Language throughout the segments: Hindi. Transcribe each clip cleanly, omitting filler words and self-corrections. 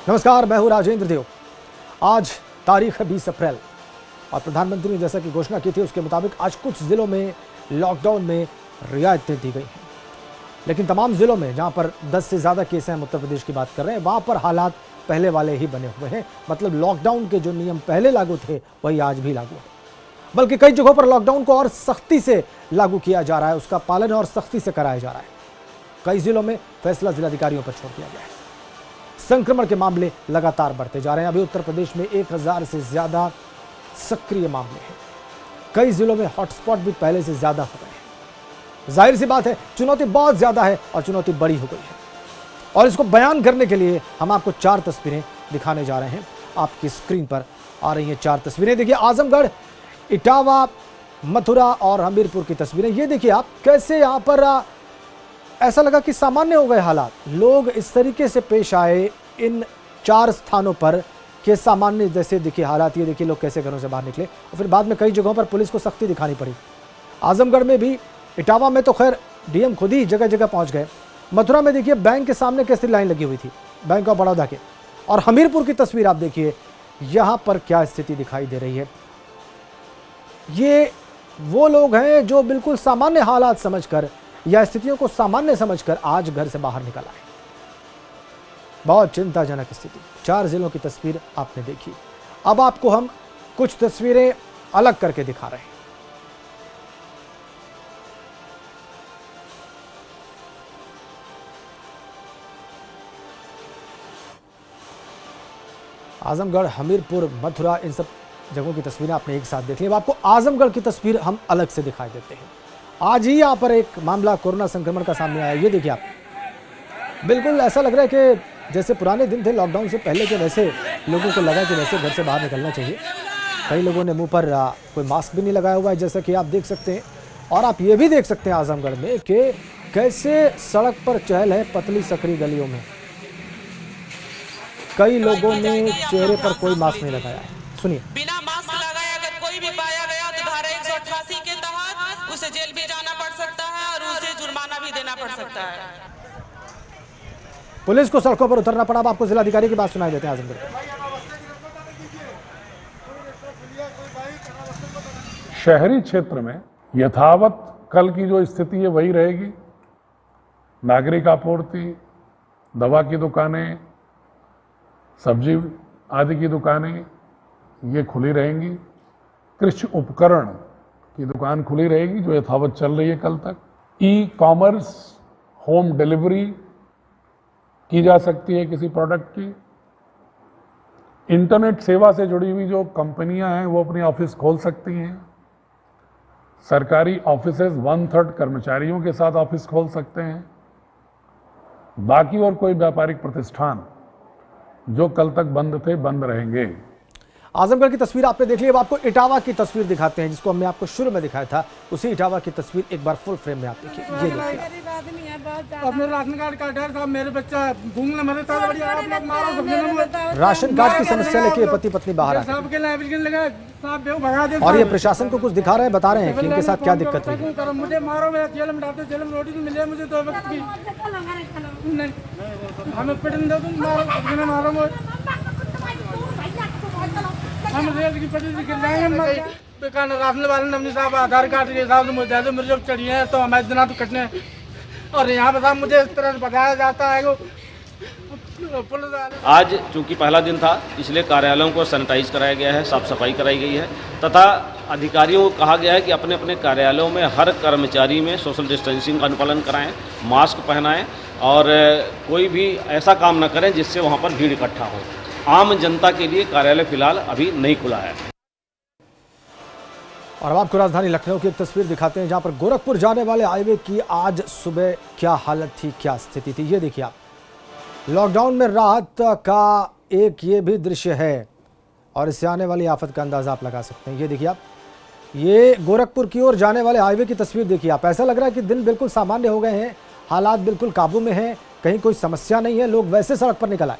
नमस्कार, मैं हूं राजेंद्र देव। आज तारीख है 20 अप्रैल और प्रधानमंत्री ने जैसा कि घोषणा की थी उसके मुताबिक आज कुछ जिलों में लॉकडाउन में रियायतें दी गई हैं। लेकिन तमाम जिलों में जहां पर 10 से ज़्यादा केस हैं, हम उत्तर प्रदेश की बात कर रहे हैं, वहां पर हालात पहले वाले ही बने हुए हैं। मतलब लॉकडाउन के जो नियम पहले लागू थे वही आज भी लागू है, बल्कि कई जगहों पर लॉकडाउन को और सख्ती से लागू किया जा रहा है, उसका पालन और सख्ती से कराया जा रहा है। कई जिलों में फैसला जिलाधिकारियों पर छोड़ दिया गया है। संक्रमण के मामले लगातार बढ़ते जा रहे हैं। अभी उत्तर प्रदेश में 1000 से ज्यादा सक्रिय मामले हैं। कई जिलों में हॉटस्पॉट भी पहले से ज्यादा हो गए हैं। जाहिर सी बात है, चुनौती बहुत ज्यादा है और चुनौती बड़ी हो गई है। और इसको बयान करने के लिए हम आपको 4 तस्वीरें दिखाने जा रहे हैं। आपकी स्क्रीन पर आ रही हैं 4 तस्वीरें। देखिए, आजमगढ़, इटावा, मथुरा और हमीरपुर की तस्वीरें। ये देखिए आप, कैसे यहाँ पर ऐसा लगा कि सामान्य हो गए हालात। लोग इस तरीके से पेश आए इन 4 स्थानों पर कि सामान्य जैसे देखिए हालात। ये देखिए लोग कैसे घरों से बाहर निकले और फिर बाद में कई जगहों पर पुलिस को सख्ती दिखानी पड़ी। आजमगढ़ में भी, इटावा में तो खैर डीएम खुद ही जगह जगह पहुंच गए। मथुरा में देखिए बैंक के सामने कैसी लाइन लगी हुई थी, बैंक ऑफ बड़ौदा के। और हमीरपुर की तस्वीर आप देखिए, यहाँ पर क्या स्थिति दिखाई दे रही है। ये वो लोग हैं जो बिल्कुल सामान्य हालात समझकर या स्थितियों को सामान्य समझकर आज घर से बाहर निकल आए। बहुत चिंताजनक स्थिति। 4 जिलों की तस्वीर आपने देखी। अब आपको हम कुछ तस्वीरें अलग करके दिखा रहे हैं। आजमगढ़, हमीरपुर, मथुरा, इन सब जगहों की तस्वीरें आपने एक साथ देख ली। अब आपको आजमगढ़ की तस्वीर हम अलग से दिखाई देते हैं। आज ही यहाँ पर एक मामला कोरोना संक्रमण का सामने आया। ये देखिए आप, बिल्कुल ऐसा लग रहा है कि जैसे पुराने दिन थे लॉकडाउन से पहले के, वैसे लोगों को लगा कि वैसे घर से बाहर निकलना चाहिए। कई लोगों ने मुंह पर कोई मास्क भी नहीं लगाया हुआ है, जैसा कि आप देख सकते हैं। और आप ये भी देख सकते हैं आजमगढ़ में कि कैसे सड़क पर चहल है पतली सकरी गलियों में। कई लोगों ने चेहरे पर कोई मास्क नहीं लगाया है। सुनिए। बिना मास्क लगाए अगर कोई भी पाया गया तो धारा 188 के तहत उसे जेल भी जाना पड़ सकता है और उसे जुर्माना भी देना पड़ सकता है। पुलिस को सड़कों पर उतरना पड़ा। अब आपको जिलाधिकारी की बात सुनाई देते हैं आजमगढ़ में। शहरी क्षेत्र में यथावत कल की जो स्थिति है वही रहेगी। नागरिक आपूर्ति, दवा की दुकानें, सब्जी आदि की दुकानें ये खुली रहेंगी। कृषि उपकरण की दुकान खुली रहेगी जो यथावत चल रही है कल तक। ई कॉमर्स, होम डिलीवरी की जा सकती है किसी प्रोडक्ट की। इंटरनेट सेवा से जुड़ी हुई जो कंपनियां हैं वो अपनी ऑफिस खोल सकती हैं। सरकारी ऑफिसेज 1/3 कर्मचारियों के साथ ऑफिस खोल सकते हैं। बाकी और कोई व्यापारिक प्रतिष्ठान जो कल तक बंद थे, बंद रहेंगे। आजमगढ़ की तस्वीर आपने देख ली। अब आपको इटावा की तस्वीर दिखाते हैं, जिसको हमने आपको शुरू में दिखाया था। उसी इटावा की तस्वीर एक बार फुल फ्रेम में आप देखिए। ये देखिए, अपने राशन कार्ड काटा है साहब, मेरे बच्चा घूमने मरे था, आप लोग मारो सब। राशन कार्ड की समस्या लेके पति पत्नी बाहर आए साहब के एप्लीकेशन लगा, साहब बेव भगा दे। और ये प्रशासन को कुछ दिखा रहे हैं, बता रहे हैं कि इनके साथ क्या दिक्कत हुई है। मुझे मारो, मेरा जेल में डालते, जेल में रोटी नहीं मिले मुझे तो वक्त की नहीं। हमें पिटन दो, तुम मारो, मारो मुझे। हम रेल की पटरी गिर जाएंगे। बेकार राशन वाले ने अपने साहब आधार कार्ड के हिसाब से मुझे दे, मुझे जब चढ़ी है तो हमारे दिन तो कटने। और यहाँ पर साहब मुझे इस तरह से बताया जाता है कि आज चूंकि पहला दिन था, इसलिए कार्यालयों को सैनिटाइज कराया गया है, साफ सफाई कराई गई है तथा अधिकारियों को कहा गया है कि अपने अपने कार्यालयों में हर कर्मचारी में सोशल डिस्टेंसिंग का अनुपालन कराएं, मास्क पहनाएं और कोई भी ऐसा काम न करें जिससे वहां पर भीड़ इकट्ठा हो। आम जनता के लिए कार्यालय फिलहाल अभी नहीं खुला है। और अब आपको राजधानी लखनऊ की एक तस्वीर दिखाते हैं, जहां पर गोरखपुर जाने वाले हाईवे की आज सुबह क्या हालत थी, क्या स्थिति थी। ये देखिए आप, लॉकडाउन में राहत का एक ये भी दृश्य है और इससे आने वाली आफत का अंदाजा आप लगा सकते हैं। ये देखिए आप, ये गोरखपुर की ओर जाने वाले हाईवे की तस्वीर देखिए आप। ऐसा लग रहा है कि दिन बिल्कुल सामान्य हो गए हैं, हालात बिल्कुल काबू में हैं, कहीं कोई समस्या नहीं है, लोग वैसे सड़क पर निकल आए।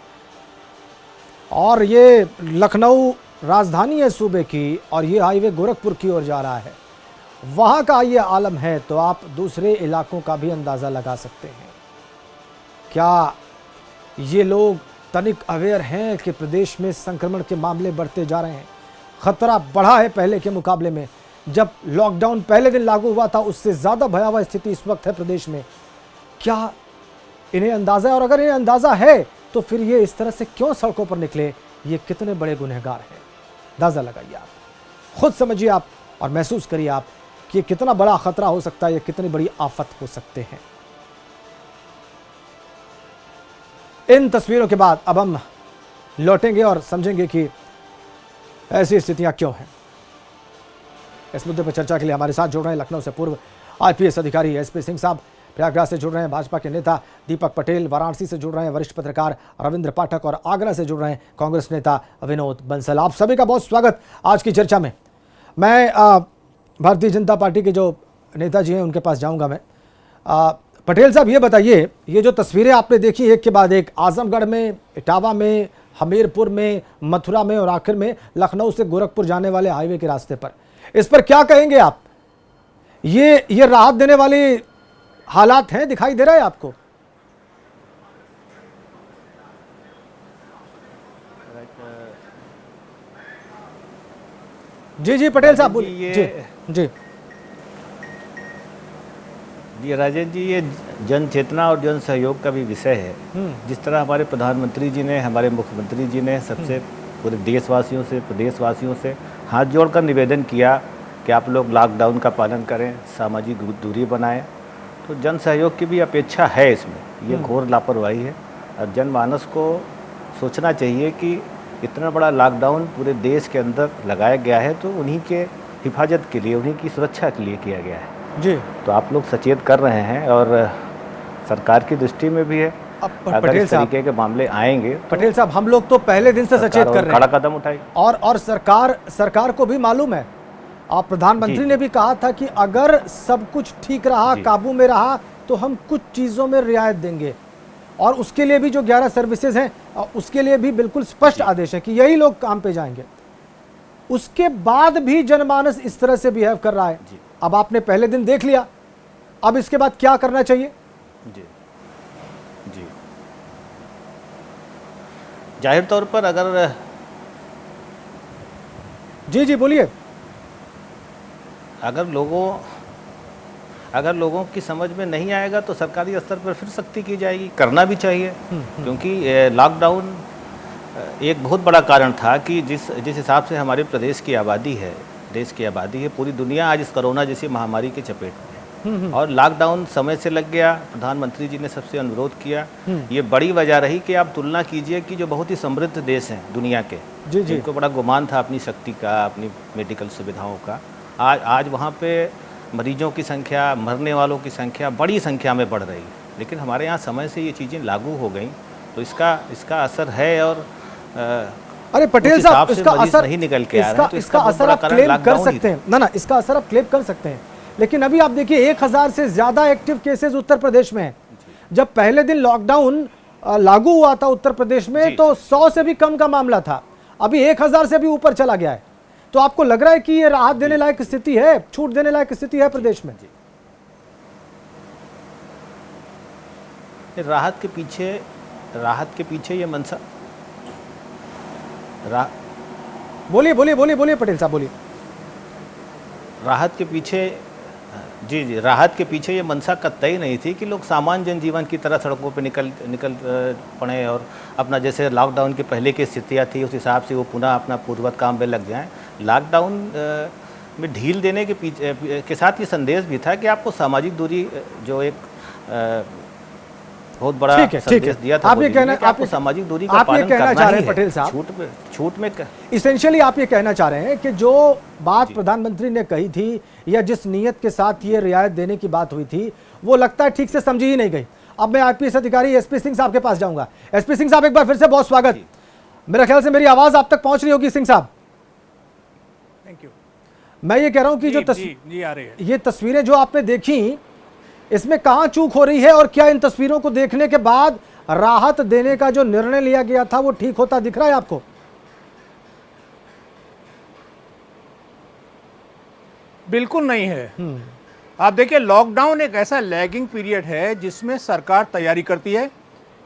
और ये लखनऊ राजधानी है सूबे की और ये हाईवे गोरखपुर की ओर जा रहा है। वहाँ का ये आलम है तो आप दूसरे इलाकों का भी अंदाज़ा लगा सकते हैं। क्या ये लोग तनिक अवेयर हैं कि प्रदेश में संक्रमण के मामले बढ़ते जा रहे हैं, खतरा बढ़ा है पहले के मुकाबले में। जब लॉकडाउन पहले दिन लागू हुआ था उससे ज़्यादा भयावह स्थिति इस वक्त है प्रदेश में। क्या इन्हें अंदाज़ा है? और अगर इन्हें अंदाज़ा है तो फिर ये इस तरह से क्यों सड़कों पर निकले? ये कितने बड़े गुनहगार हैं, अंदाज़ा लगाइए आप, खुद समझिए आप और महसूस करिए आप कि ये कितना बड़ा खतरा हो सकता है, ये कितनी बड़ी आफत हो सकते हैं। इन तस्वीरों के बाद अब हम लौटेंगे और समझेंगे कि ऐसी स्थितियां क्यों हैं। इस मुद्दे पर चर्चा के लिए हमारे साथ जुड़ रहे हैं लखनऊ से पूर्व आईपीएस अधिकारी एसपी सिंह साहब, प्रयागराज से जुड़ रहे हैं भाजपा के नेता दीपक पटेल, वाराणसी से जुड़ रहे हैं वरिष्ठ पत्रकार रविंद्र पाठक और आगरा से जुड़ रहे हैं कांग्रेस नेता विनोद बंसल। आप सभी का बहुत स्वागत आज की चर्चा में। मैं भारतीय जनता पार्टी के जो नेताजी हैं उनके पास जाऊंगा। मैं पटेल साहब ये बताइए, ये जो तस्वीरें आपने देखी एक के बाद एक, आजमगढ़ में, इटावा में, हमीरपुर में, मथुरा में और आखिर में लखनऊ से गोरखपुर जाने वाले हाईवे के रास्ते पर, इस पर क्या कहेंगे आप? ये राहत देने वाली हालात हैं, दिखाई दे रहा है आपको? जी जी पटेल साहब बोलिए। जी जी राजेश जी, ये जन चेतना और जन सहयोग का भी विषय है। जिस तरह हमारे प्रधानमंत्री जी ने, हमारे मुख्यमंत्री जी ने सबसे पूरे देशवासियों से, प्रदेशवासियों से हाथ जोड़कर निवेदन किया कि आप लोग लॉकडाउन का पालन करें, सामाजिक दूरी बनाएं, तो जन सहयोग की भी अपेक्षा है इसमें। ये घोर लापरवाही है और जनमानस को सोचना चाहिए कि इतना बड़ा लॉकडाउन पूरे देश के अंदर लगाया गया है तो उन्हीं के हिफाजत के लिए, उन्हीं की सुरक्षा के लिए किया गया है जी। तो आप लोग सचेत कर रहे हैं और सरकार की दृष्टि में भी है। अगर इस तरीके के मामले आएंगे तो पटेल साहब, हम लोग तो पहले दिन से सचेत कर रहे हैं, कड़ा कदम उठाएगी। और सरकार को भी मालूम है, आप प्रधानमंत्री ने भी कहा था कि अगर सब कुछ ठीक रहा, काबू में रहा, तो हम कुछ चीजों में रियायत देंगे। और उसके लिए भी जो 11 सर्विसेज हैं उसके लिए भी बिल्कुल स्पष्ट आदेश है कि यही लोग काम पे जाएंगे। उसके बाद भी जनमानस इस तरह से बिहेव कर रहा है। अब आपने पहले दिन देख लिया, अब इसके बाद क्या करना चाहिए? जी जी, जाहिर तौर पर अगर जी बोलिए। अगर लोगों की समझ में नहीं आएगा तो सरकारी स्तर पर फिर सख्ती की जाएगी, करना भी चाहिए। क्योंकि लॉकडाउन एक बहुत बड़ा कारण था कि जिस हिसाब से हमारे प्रदेश की आबादी है, देश की आबादी है, पूरी दुनिया आज इस कोरोना जैसी महामारी के चपेट में है और लॉकडाउन समय से लग गया। प्रधानमंत्री जी ने सबसे अनुरोध किया। ये बड़ी वजह रही कि आप तुलना कीजिए कि जो बहुत ही समृद्ध देश हैं दुनिया के, जिनको बड़ा गुमान था अपनी शक्ति का, अपनी मेडिकल सुविधाओं का, आज वहाँ पे मरीजों की संख्या, मरने वालों की संख्या बड़ी संख्या में बढ़ रही है। लेकिन हमारे यहाँ समय से ये चीज़ें लागू हो गई तो इसका असर है। और अरे पटेल साहब, इसका असर नहीं निकल के आ रहा है, तो इसका असर आप क्लेम कर सकते हैं ना, इसका असर आप क्लेम कर सकते हैं। लेकिन अभी आप देखिए 1000 से ज्यादा एक्टिव केसेस उत्तर प्रदेश में हैं। जब पहले दिन लॉकडाउन लागू हुआ था उत्तर प्रदेश में तो 100 से भी कम का मामला था, अभी 1000 से भी ऊपर चला गया है। तो आपको लग रहा है कि ये राहत देने लायक स्थिति है, छूट देने लायक स्थिति है प्रदेश में? राहत के पीछे ये मंशा बोलिए पटेल साहब बोलिए। राहत के पीछे ये मंशा कतई नहीं थी कि लोग सामान्य जनजीवन की तरह सड़कों पे निकल पड़े और अपना जैसे लॉकडाउन के पहले की स्थितियाँ थी उस हिसाब से वो पुनः अपना पूर्ववत काम में लग जाएं। लॉकडाउन में ढील देने के साथ ये संदेश भी था कि आपको सामाजिक दूरी, जो एक बहुत बड़ा संदेश दिया था, आपको सामाजिक दूरी का पालन करना चाह रहे हैं पटेल साहब, छूट में इसेंशियली आप ये कहना चाह रहे हैं कि जो बात प्रधानमंत्री ने कही थी या जिस नीयत के साथ ये रियायत देने की बात हुई थी वो लगता है ठीक से समझी ही नहीं गई। अब मैं आईपीएस अधिकारी एसपी सिंह साहब के पास जाऊंगा। एसपी सिंह साहब, एक बार फिर से बहुत स्वागत। मेरा ख्याल से मेरी आवाज आप तक पहुंच रही होगी सिंह साहब। Thank you. मैं ये कह रहा हूं कि ये तस्वीरें जो आपने देखी, इसमें कहां चूक हो रही है और क्या इन तस्वीरों को देखने के बाद राहत देने का जो निर्णय लिया गया था वो ठीक होता दिख रहा है आपको? बिल्कुल नहीं है। आप देखिए, लॉकडाउन एक ऐसा लैगिंग पीरियड है जिसमें सरकार तैयारी करती है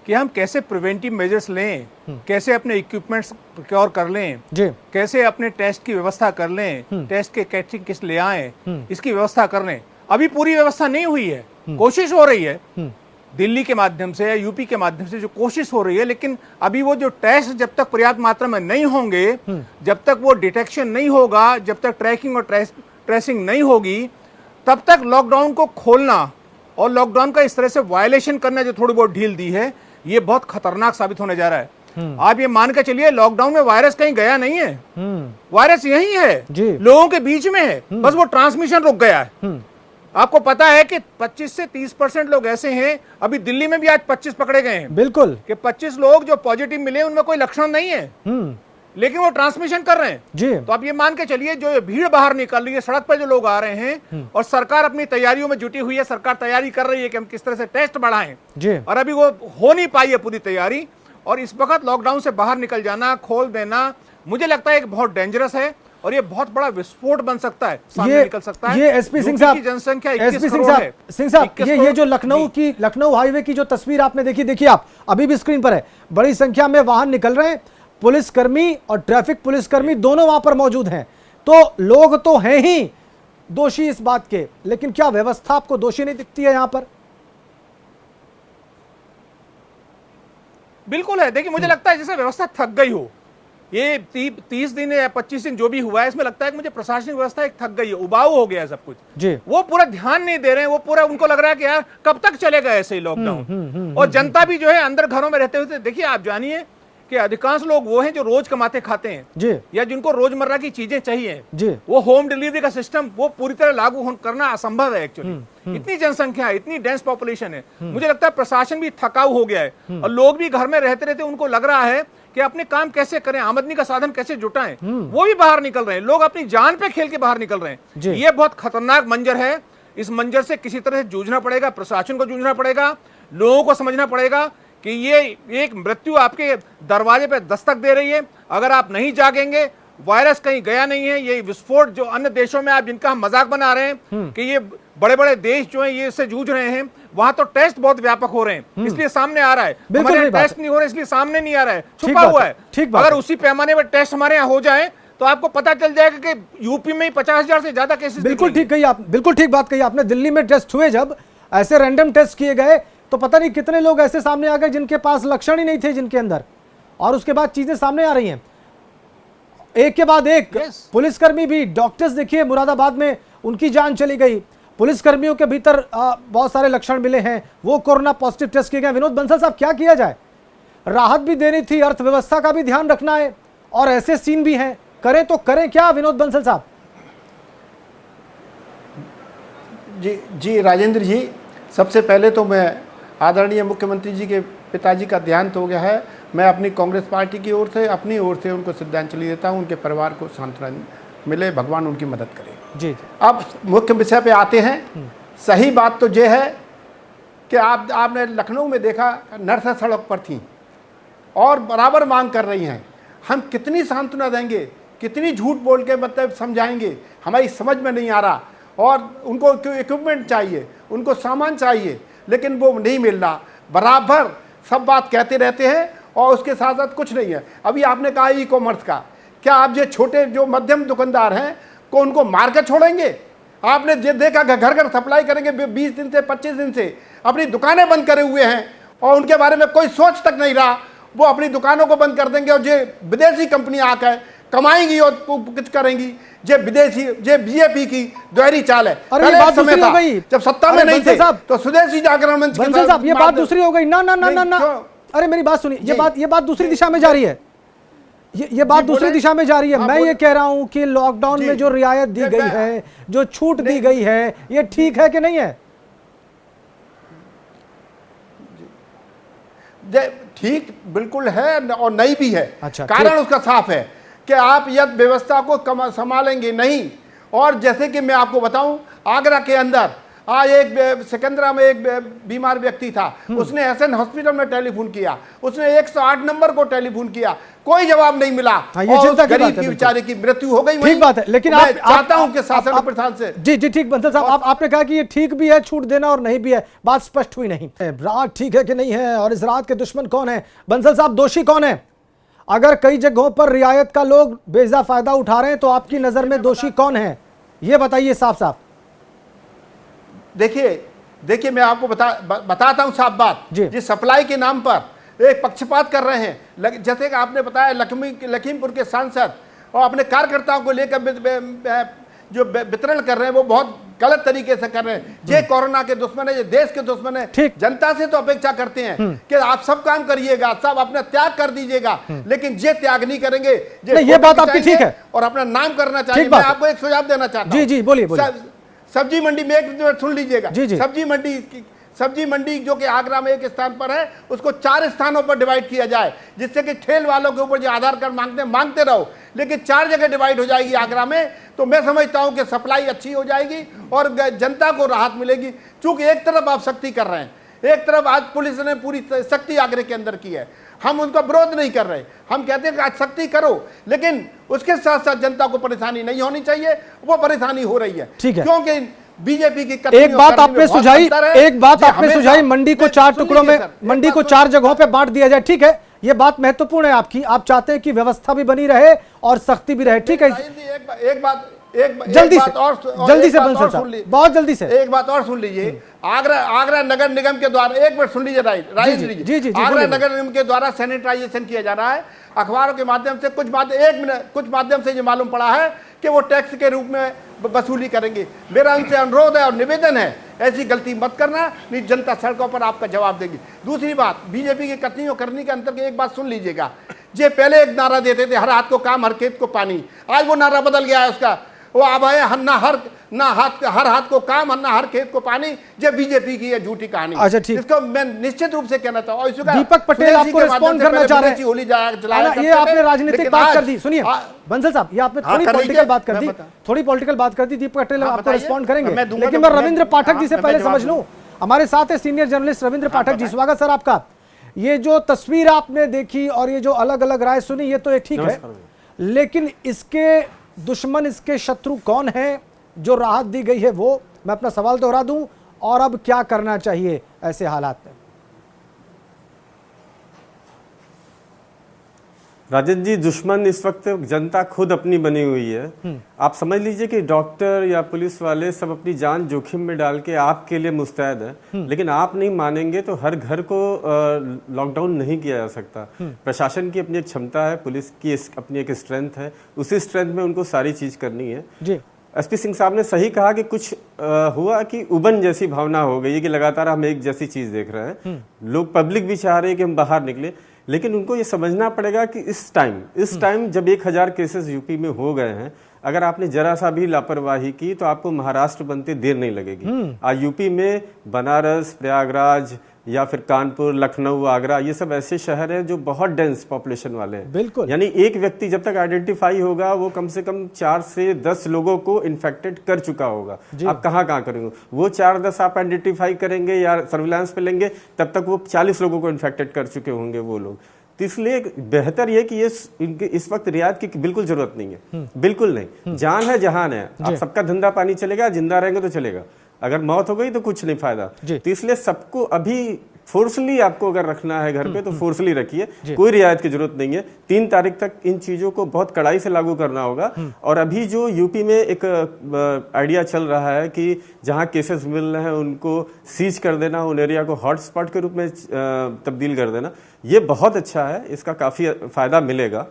कि हम कैसे प्रिवेंटिव मेजर्स लें, कैसे अपने इक्विपमेंट्स प्रोक्योर कर लें, जी कैसे अपने टेस्ट की व्यवस्था कर लें, टेस्ट के कैटरिंग किस ले आए, इसकी व्यवस्था कर लें। अभी पूरी व्यवस्था नहीं हुई है, कोशिश हो रही है दिल्ली के माध्यम से या यूपी के माध्यम से जो कोशिश हो रही है, लेकिन अभी वो जो टेस्ट जब तक पर्याप्त मात्रा में नहीं होंगे, जब तक वो डिटेक्शन नहीं होगा, जब तक ट्रैकिंग और ट्रेसिंग नहीं होगी, तब तक लॉकडाउन को खोलना और लॉकडाउन का इस तरह से वायलेशन करना जो थोड़ी बहुत ढील दी है, ये बहुत खतरनाक साबित होने जा रहा है। आप ये मान के चलिए लॉकडाउन में वायरस कहीं गया नहीं है, वायरस यही है, लोगों के बीच में है, बस वो ट्रांसमिशन रुक गया है। आपको पता है कि 25 से 30% लोग ऐसे हैं, अभी दिल्ली में भी आज 25 पकड़े गए हैं, बिल्कुल, कि 25 लोग जो पॉजिटिव मिले उनमें कोई लक्षण नहीं है, लेकिन वो ट्रांसमिशन कर रहे हैं जी। तो आप ये मान के चलिए जो भीड़ बाहर निकल रही है, सड़क पर जो लोग आ रहे हैं, और सरकार अपनी तैयारियों में जुटी हुई है, सरकार तैयारी कर रही है कि हम किस तरह से टेस्ट बढ़ाएं जी। और अभी वो हो नहीं पाई है पूरी तैयारी, और इस वक्त लॉकडाउन से बाहर निकल जाना, खोल देना, मुझे लगता है एक बहुत डेंजरस है और ये बहुत बड़ा विस्फोट बन सकता है, सामने निकल सकता है। ये एसपी सिंह साहब, जनसंख्या सिंह साहब, ये जो लखनऊ हाईवे की जो तस्वीर आपने देखी, देखिए आप अभी भी स्क्रीन पर है, बड़ी संख्या में वाहन निकल रहे हैं, पुलिसकर्मी और ट्रैफिक पुलिसकर्मी दोनों वहां पर मौजूद हैं। तो लोग तो हैं ही दोषी इस बात के, लेकिन क्या व्यवस्था आपको दोषी नहीं दिखती है यहां पर? बिल्कुल है। देखिए, मुझे लगता है जैसे व्यवस्था थक गई हो, ये 30 दिन या 25 दिन जो भी हुआ है, इसमें लगता है कि मुझे प्रशासनिक व्यवस्था एक थक गई है, उबाऊ हो गया है सब कुछ जी। वो पूरा ध्यान नहीं दे रहे हैं, वो पूरा उनको लग रहा है कि यार कब तक चलेगा ऐसे ही लॉकडाउन। और जनता भी जो है अंदर घरों में रहते हुए, देखिए आप जानिए कि अधिकांश लोग वो हैं जो रोज कमाते खाते हैं जी, या जिनको रोजमर्रा की चीजें चाहिए जी। वो होम डिलीवरी का सिस्टम वो पूरी तरह लागू करना असंभव है एक्चुअली। इतनी जनसंख्या है, इतनी डेंस पॉपुलेशन है, मुझे लगता है प्रशासन भी थकाऊ हो गया है और लोग भी घर में रहते रहते उनको लग रहा है कि अपने काम कैसे करें, आमदनी का साधन कैसे जुटाएं, वो भी बाहर निकल रहे हैं, लोग अपनी जान पे खेल के बाहर निकल रहे हैं। ये बहुत खतरनाक मंजर है, इस मंजर से किसी तरह से जूझना पड़ेगा, प्रशासन को जूझना पड़ेगा, लोगों को समझना पड़ेगा कि ये एक मृत्यु आपके दरवाजे पे दस्तक दे रही है। अगर आप नहीं जागेंगे, वायरस कहीं गया नहीं है, ये विस्फोट जो अन्य देशों में आप जिनका हम मजाक बना रहे हैं कि ये बड़े बड़े देश जो हैं ये इससे जूझ रहे हैं, वहां तो टेस्ट बहुत व्यापक हो रहे हैं, इसलिए सामने आ रहा है। हमारे टेस्ट नहीं हो रहे इसलिए सामने नहीं आ रहा है, छुपा हुआ है। अगर उसी पैमाने पर टेस्ट हमारे यहाँ हो जाए तो आपको पता चल जाएगा कि यूपी में 50,000 से ज्यादा केसेस। बिल्कुल ठीक कही आप, बिल्कुल ठीक बात कही आपने। दिल्ली में टेस्ट हुए, जब ऐसे रैंडम टेस्ट किए गए तो पता नहीं कितने लोग ऐसे सामने आ गए जिनके पास लक्षण ही नहीं थे जिनके अंदर, और उसके बाद चीजें सामने आ रही हैं एक के बाद एक। पुलिसकर्मी भी, डॉक्टर्स देखिए मुरादाबाद में उनकी जान चली गई, पुलिसकर्मियों के भीतर बहुत सारे लक्षण मिले हैं, वो कोरोना पॉजिटिव टेस्ट किए गए। विनोद बंसल साहब, क्या किया जाए? राहत भी देनी थी, अर्थव्यवस्था का भी ध्यान रखना है, और ऐसे सीन भी हैं, करें तो करें क्या विनोद बंसल साहब? जी राजेंद्र जी, सबसे पहले तो मैं आदरणीय मुख्यमंत्री जी के पिताजी का देहांत हो गया है, मैं अपनी कांग्रेस पार्टी की ओर से, अपनी ओर से उनको श्रद्धांजलि देता हूं, उनके परिवार को सांत्वना मिले, भगवान उनकी मदद करे जी। अब मुख्य विषय पे आते हैं। सही बात तो ये है कि आपने लखनऊ में देखा, नर्सें सड़क पर थीं और बराबर मांग कर रही हैं। हम कितनी सांत्वना देंगे, कितनी झूठ बोल के मतलब समझाएंगे, हमारी समझ में नहीं आ रहा। और उनको इक्विपमेंट चाहिए, उनको सामान चाहिए, लेकिन वो नहीं मिल रहा। बराबर सब बात कहते रहते हैं और उसके साथ साथ कुछ नहीं है। अभी आपने कहा ई कॉमर्स का, क्या आप ये छोटे जो मध्यम दुकानदार हैं को उनको मार कर छोड़ेंगे? आपने ये देखा घर घर सप्लाई करेंगे, 20 दिन से 25 दिन से अपनी दुकानें बंद करे हुए हैं और उनके बारे में कोई सोच तक नहीं रहा। वो अपनी दुकानों को बंद कर देंगे और ये विदेशी कंपनी आकर कमाएंगी और कुछ करेंगी। ये विदेशी, ये बीजेपी की दोहरी चाल है। अरे ये बात दूसरी हो गई, जब सत्ता में नहीं थे तो स्वदेशी जागरण मंच बंसल साहब, ये बात दूसरी हो गई। ना ना ना ना ना, अरे मेरी बात सुनिए, ये बात दूसरी दिशा में जा रही है, ये बात दूसरी दिशा में जा रही है। मैं ये कह रहा हूं कि लॉकडाउन में जो रियायत दी गई है, जो छूट दी गई है, ये ठीक है कि नहीं है? ठीक बिल्कुल है और नहीं भी है। अच्छा, कारण उसका साफ है कि आप यदि व्यवस्था को संभालेंगे नहीं। और जैसे कि मैं आपको बताऊं, आगरा के अंदर आज एक सिकंदरा में एक बीमार व्यक्ति था, उसने एसएन हॉस्पिटल में टेलीफोन किया, उसने 108 नंबर को टेलीफोन किया, कोई जवाब नहीं मिला। ये और चिंता की गरीब बात है, की बेचारे की मृत्यु हो गई। ठीक बात है, लेकिन मैं आप चाहता हूं कि शासन प्रधान से जी ठीक बंसल साहब, आपने कहा कि ये ठीक भी है छूट देना और नहीं भी है, बात स्पष्ट हुई नहीं। रात ठीक है कि नहीं है और इस रात के दुश्मन कौन है? बंसल साहब, दोषी कौन है? अगर कई जगहों पर रियायत का लोग बेजा फायदा उठा रहे हैं तो आपकी नजर में दोषी कौन है, ये बताइए साफ साफ। देखिए मैं आपको बताता हूं साफ बात। जिस सप्लाई के नाम पर एक पक्षपात कर रहे हैं, जैसे कि आपने बताया लखीमपुर के सांसद और अपने कार्यकर्ताओं को लेकर जो वितरण कर रहे हैं वो बहुत गलत तरीके से कर रहे हैं। ये कोरोना के दुश्मन है, ये देश के दुश्मन है। जनता से तो अपेक्षा करते हैं कि आप सब काम करिएगा, सब अपना त्याग कर दीजिएगा, लेकिन ये त्याग नहीं करेंगे। ये बात आपकी ठीक है और अपना नाम करना चाहिए। मैं आपको एक सुझाव देना चाहता हूँ। जी बोलिए। सब्जी मंडी में एक मिनट सुन लीजिएगा। सब्जी मंडी जो कि आगरा में एक स्थान पर है, उसको 4 स्थानों पर डिवाइड किया जाए, जिससे कि ठेल वालों के ऊपर जो आधार कार्ड मांगते रहो, लेकिन 4 जगह डिवाइड हो जाएगी आगरा में, तो मैं समझता हूं कि सप्लाई अच्छी हो जाएगी और जनता को राहत मिलेगी। चूंकि एक तरफ आप सख्ती कर रहे हैं, एक तरफ आज पुलिस ने पूरी सख्ती आगरे के अंदर की है, हम उनका विरोध नहीं कर रहे, हम कहते हैं कि आज सख्ती करो, लेकिन उसके साथ साथ जनता को परेशानी नहीं होनी चाहिए, वो परेशानी हो रही है। क्योंकि बीजेपी की एक बात आपने सुझाई, मंडी को 4 टुकड़ों में, मंडी को 4 जगहों पे बांट दिया जाए। ठीक है, ये बात महत्वपूर्ण है आपकी, आप चाहते हैं कि व्यवस्था भी बनी रहे और सख्ती भी रहे। ठीक है, जल्दी से बंसल साहब, बहुत जल्दी से एक बात और सुन लीजिए। आगरा नगर निगम के द्वारा, एक मिनट सुन लीजिए, आगरा नगर निगम के द्वारा सैनिटाइजेशन किया जा रहा है। अखबारों के माध्यम से कुछ माध्यम से ये मालूम पड़ा है कि वो टैक्स के रूप में वसूली करेंगे। मेरा उनसे अनुरोध है और निवेदन है, ऐसी गलती मत करना, नहीं जनता सड़कों पर आपका जवाब देगी। दूसरी बात, बीजेपी की कथनी और करनी के अंतर की एक बात सुन लीजिएगा। ये पहले एक नारा देते थे, हर हाथ को काम हर खेत को पानी, आज वो नारा बदल गया है उसका, वो अब है हर हाथ को काम ना हर खेत को पानी। जो बीजेपी की है झूठी कहानी। अच्छा ठीक, इसको मैं निश्चित रूप से कहना चाहूँ। दीपक पटेल आपको रिस्पॉन्ड करना चाह रहे हैं, ये आपने राजनीतिक बात कर दी। सुनिए बंसल साहब, ये आपने थोड़ी पॉलिटिकल बात कर दी, दीपक पटेल आपको रिस्पॉन्ड करेंगे, लेकिन मैं रविंद्र पाठक जी से पहले समझ लूं। हमारे साथ है सीनियर जर्नलिस्ट रविंद्र पाठक जी, स्वागत सर आपका। ये जो तस्वीर आपने देखी और ये जो अलग अलग राय सुनी, ये तो ठीक है, लेकिन इसके दुश्मन, इसके शत्रु कौन है? जो राहत दी गई है वो, मैं अपना सवाल दोहरा दूं, और अब क्या करना चाहिए ऐसे हालात में? राजन जी, दुश्मन इस वक्त जनता खुद अपनी बनी हुई है। आप समझ लीजिए कि डॉक्टर या पुलिस वाले सब अपनी जान जोखिम में डाल के आपके लिए मुस्तैद है, लेकिन आप नहीं मानेंगे तो हर घर को लॉकडाउन नहीं किया जा सकता। प्रशासन की अपनी एक क्षमता है, पुलिस की अपनी एक स्ट्रेंथ है, उसी स्ट्रेंथ में उनको सारी चीज करनी है जी। एसपी सिंह साहब ने सही कहा कि कुछ हुआ कि उबन जैसी भावना हो गई है कि लगातार हम एक जैसी चीज देख रहे हैं। लोग, पब्लिक भी चाह रही है कि हम बाहर निकले, लेकिन उनको ये समझना पड़ेगा कि इस टाइम जब 1000 केसेस यूपी में हो गए हैं, अगर आपने जरा सा भी लापरवाही की तो आपको महाराष्ट्र बनते देर नहीं लगेगी। आज यूपी में बनारस, प्रयागराज या फिर कानपुर, लखनऊ, आगरा, ये सब ऐसे शहर हैं जो बहुत डेंस पॉपुलेशन वाले हैं। बिल्कुल, यानी एक व्यक्ति जब तक आइडेंटिफाई होगा वो कम से कम 4 से 10 लोगों को इन्फेक्टेड कर चुका होगा। आप कहाँ करेंगे? वो 4-10 आप आइडेंटिफाई करेंगे या सर्विलांस पे लेंगे, तब तक वो 40 लोगों को इन्फेक्टेड कर चुके होंगे वो लोग। तो इसलिए बेहतर ये कि ये इनके इस वक्त रियायत की बिल्कुल जरूरत नहीं है, बिल्कुल नहीं। जान है जहान है, आप सबका धंधा पानी चलेगा, जिंदा रहेंगे तो चलेगा, अगर मौत हो गई तो कुछ नहीं फायदा। तो इसलिए सबको अभी फोर्सली आपको अगर रखना है घर पे तो फोर्सली रखिए, कोई रियायत की जरूरत नहीं है। 3 तारीख तक इन चीजों को बहुत कड़ाई से लागू करना होगा। और अभी जो यूपी में एक आइडिया चल रहा है कि जहां केसेस मिल रहे हैं उनको सीज कर देना, उन एरिया को हॉटस्पॉट के रूप में तब्दील कर देना, ये बहुत अच्छा है, इसका काफी फायदा मिलेगा।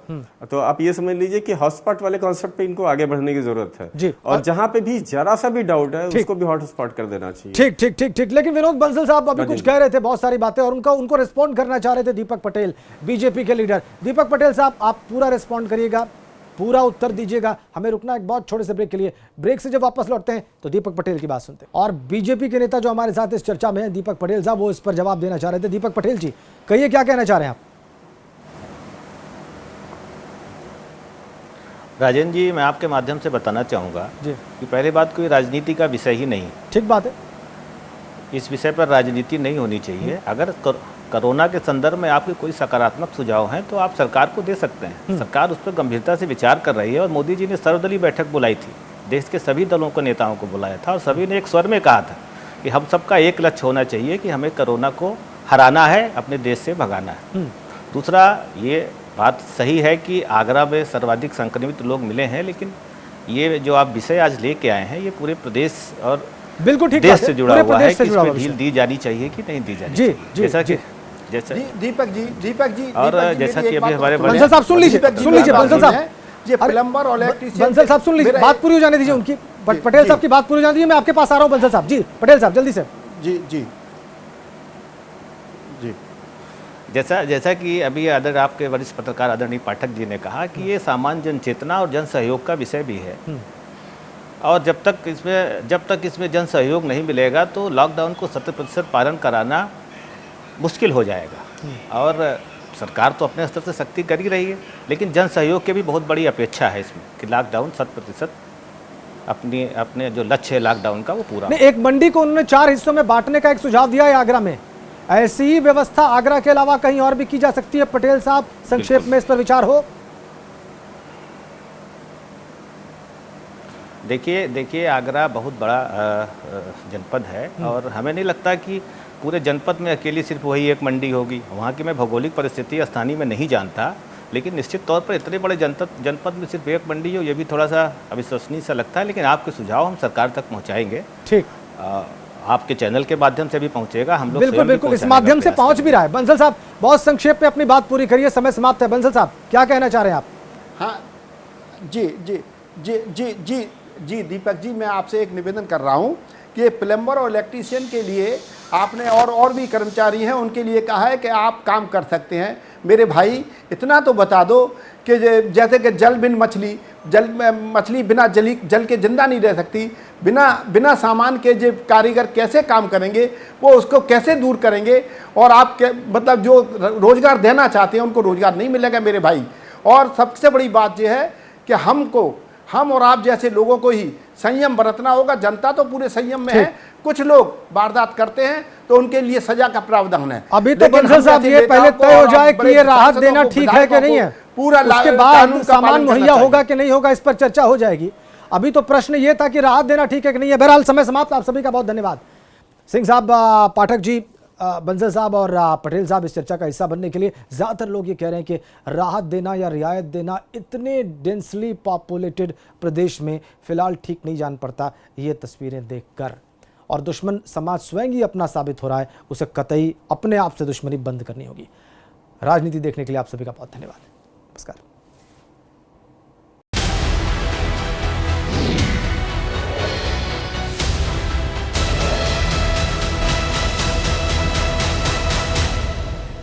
तो आप ये समझ लीजिए कि हॉटस्पॉट वाले कॉन्सेप्ट पे इनको आगे बढ़ने की जरूरत है, और जहां पे भी जरा सा भी डाउट है उसको भी हॉटस्पॉट कर देना चाहिए। ठीक। लेकिन विनोद बंसल साहब अभी कुछ कह रहे थे, बहुत सारी बातें, और उनको रिस्पॉन्ड करना चाह रहे थे दीपक पटेल, बीजेपी के लीडर। दीपक पटेल साहब, आप पूरा रिस्पॉन्ड करिएगा, पूरा उत्तर दीजिएगा। हमें रुकना एक बहुत छोटे से ब्रेक के लिए, ब्रेक से जब वापस लौटते हैं तो दीपक पटेल की बात सुनते हैं। और बीजेपी के नेता जो हमारे साथ इस चर्चा में है, दीपक पटेल साहब, वो इस पर जवाब देना चाह रहे थे। दीपक पटेल जी, कहिए क्या कहना चाह रहे हैं आप? राजन जी, मैं आपके माध्यम से बताना चाहूँगा कि पहले बात कोई राजनीति का विषय ही नहीं। ठीक बात है। इस विषय पर राजनीति नहीं होनी चाहिए। अगर कोरोना के संदर्भ में आपके कोई सकारात्मक सुझाव हैं तो आप सरकार को दे सकते हैं। सरकार उस पर गंभीरता से विचार कर रही है और मोदी जी ने सर्वदलीय बैठक बुलाई थी, देश के सभी दलों को, नेताओं को बुलाया था और सभी ने एक स्वर में कहा था कि हम सबका एक लक्ष्य होना चाहिए कि हमें कोरोना को हराना है, अपने देश से भगाना है। दूसरा, ये बात सही है कि आगरा में सर्वाधिक संक्रमित लोग मिले हैं, लेकिन ये जो आप विषय आज लेके आए हैं ये पूरे प्रदेश और बिल्कुल ठीक देश से जुड़ा हुआ है कि जुड़ा इसमें ढील दी जानी चाहिए कि नहीं दी जानी जी, चाहिए। जी, जैसा जी। कि जैसा दीपक जी और जैसा कि अभी हमारे बड़े बंसल साहब सुन लीजिए बंसल साहब, ये प्लम्बर और इलेक्ट्रीशियन, बंसल साहब सुन लीजिए, बात पूरी हो जाने दीजिए उनकी। पटेल साहब की बात पूरी हो जाने दीजिए, मैं आपके पास आ रहा हूँ बंसल साहब। जी पटेल साहब जल्दी से। जी जी जी जैसा कि अभी आपके वरिष्ठ पत्रकार आदरणीय पाठक जी ने कहा कि ये सामान्य जन चेतना और जन सहयोग का विषय भी है, और जब तक इसमें जन सहयोग नहीं मिलेगा तो लॉकडाउन को 100% पालन कराना मुश्किल हो जाएगा। और सरकार तो अपने स्तर से सख्ती कर ही रही है, लेकिन जन सहयोग की भी बहुत बड़ी अपेक्षा है इसमें कि लॉकडाउन 100% अपने जो लक्ष्य है लॉकडाउन का वो पूरा। नहीं, एक मंडी को उन्होंने 4 हिस्सों में बांटने का एक सुझाव दिया है आगरा में। ऐसी ही व्यवस्था आगरा के अलावा कहीं और भी की जा सकती है? पटेल साहब संक्षेप में इस पर विचार हो। देखिए आगरा बहुत बड़ा जनपद है और हमें नहीं लगता कि पूरे जनपद में अकेली सिर्फ वही एक मंडी होगी। वहाँ की मैं भौगोलिक परिस्थिति स्थानीय में नहीं जानता, लेकिन निश्चित तौर पर इतने बड़े जनपद में सिर्फ एक मंडी हो, ये भी थोड़ा सा अविश्वसनीय सा लगता है। लेकिन आपके सुझाव हम सरकार तक पहुँचाएंगे। ठीक, आपके चैनल के माध्यम से भी पहुँचेगा, हम लोग बिल्कुल इस माध्यम से पहुँच भी रहा है। बंसल साहब बहुत संक्षेप में अपनी बात पूरी करिए, समय समाप्त है। बंसल साहब क्या कहना चाह रहे हैं आप? हाँ जी जी जी जी जी जी दीपक जी, मैं आपसे एक निवेदन कर रहा हूँ कि ये प्लम्बर और इलेक्ट्रीशियन के लिए आपने और भी कर्मचारी हैं उनके लिए कहा है कि आप काम कर सकते हैं। मेरे भाई इतना तो बता दो कि जैसे कि जल बिन मछली, मछली बिना जल के जिंदा नहीं रह सकती, बिना सामान के जो कारीगर कैसे काम करेंगे, वो उसको कैसे दूर करेंगे, और आप मतलब जो रोजगार देना चाहते हैं उनको रोजगार नहीं मिलेगा मेरे भाई। और सबसे बड़ी बात यह है कि हम और आप जैसे लोगों को ही संयम बरतना होगा। जनता तो पूरे संयम में है, कुछ लोग वारदात करते हैं तो उनके लिए सजा का प्रावधान है। अभी तो बंसल साहब ये पहले तय हो जाए कि ये राहत देना ठीक है कि नहीं है, पूरा उसके बाद सामान मुहैया होगा कि नहीं होगा इस पर चर्चा हो जाएगी। अभी तो प्रश्न ये था कि राहत देना ठीक है कि नहीं है। बहरहाल समय समाप्त। आप सभी का बहुत धन्यवाद। सिंह साहब, पाठक जी, बंसल साहब और पटेल साहब इस चर्चा का हिस्सा बनने के लिए। ज़्यादातर लोग ये कह रहे हैं कि राहत देना या रियायत देना इतने डेंसली पॉपुलेटेड प्रदेश में फिलहाल ठीक नहीं जान पड़ता ये तस्वीरें देखकर, और दुश्मन समाज स्वयं ही अपना साबित हो रहा है, उसे कतई अपने आप से दुश्मनी बंद करनी होगी। राजनीति देखने के लिए आप सभी का बहुत धन्यवाद। नमस्कार।